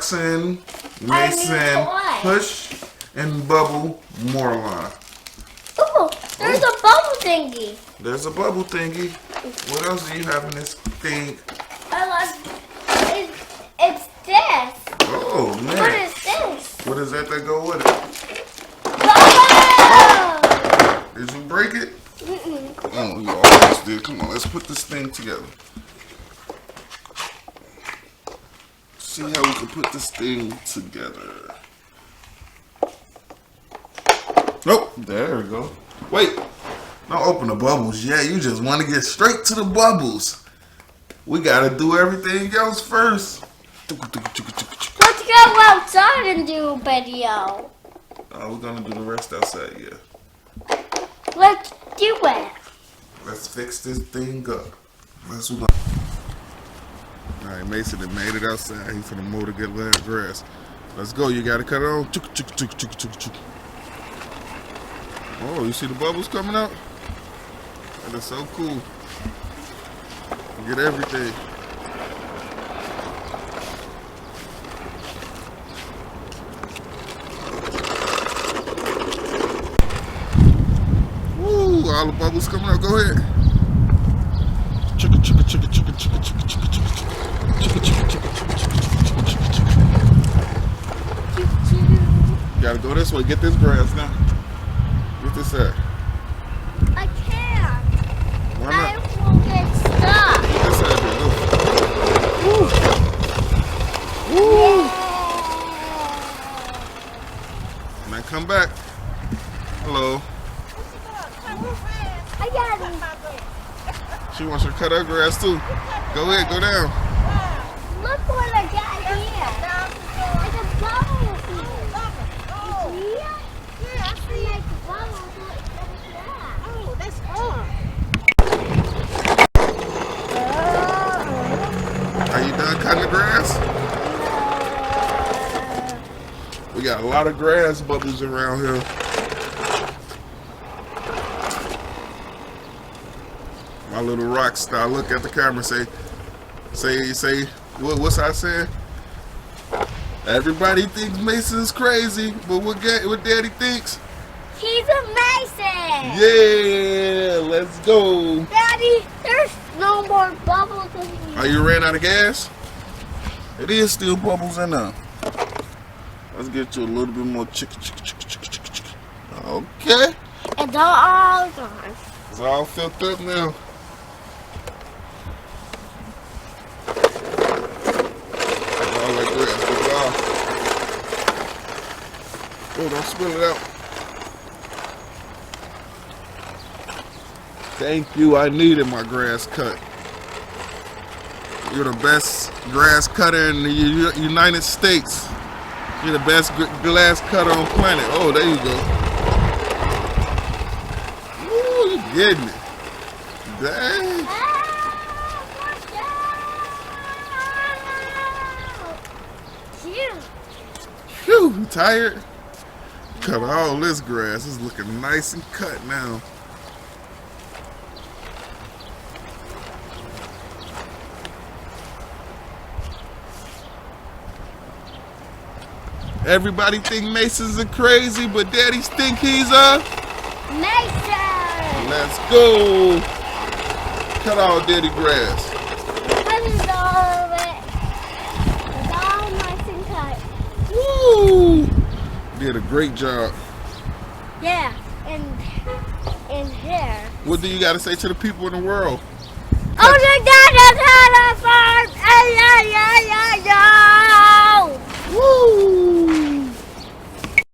Roxanne, Mason, Push, and Bubble Morlon. Oh, there's a bubble thingy. There's a bubble thingy. What else do you have in this thing? It's this. Oh, man. What is this? What is that go with it? Bubble! Did you break it? Mm-mm. Oh, you almost did. Come on, let's put this thing together. See how we can put this thing together. Nope. There we go. Wait. Don't open the bubbles yet. You just want to get straight to the bubbles. We got to do everything else first. Let's go outside and do a video. We're going to do the rest outside, yeah. Let's do it. Let's fix this thing up. Let's go. Alright, Mason had made it outside. He's finna mow to get last grass. Let's go. You gotta cut it on. Oh, you see the bubbles coming out? That is so cool. You get everything. Woo! All the bubbles coming out. Go ahead. Gotta go this way. Get this grass now. Get this at. I can't. Why I not? won't get stuck. Get this out here. Go. Woo! Woo! Now come back. Hello. I got it. She wants to cut her grass too. Go ahead. Go down. Look what I got here. It's a bubble here. Yeah, I see like a bubble. Oh, that's fun. Are you done cutting the grass? We got a lot of grass bubbles around here. My little rock star. Look at the camera. Say, what's I saying? Everybody thinks Mason's crazy, but what Daddy thinks? He's amazing. Yeah, let's go. Daddy, there's no more bubbles in here. Are you ran out of gas? It is still bubbles in there. Let's get you a little bit more chicken. Okay. It's all gone. It's all filled up now. All like that. Oh, don't spill it out. Thank you. I needed my grass cut. You're the best grass cutter in the United States. You're the best grass cutter on planet. Oh, there you go. Ooh, you're getting it. Dang. Phew, you tired? Cut all this grass. It's looking nice and cut now. Everybody think Mason's a crazy, but Daddy's think he's a Mason. Let's go. Cut all Daddy grass. Cut all of it. It's all nice and cut. Woo! Did a great job. Yeah, and here. What do you got to say to the people in the world? Oh, my God,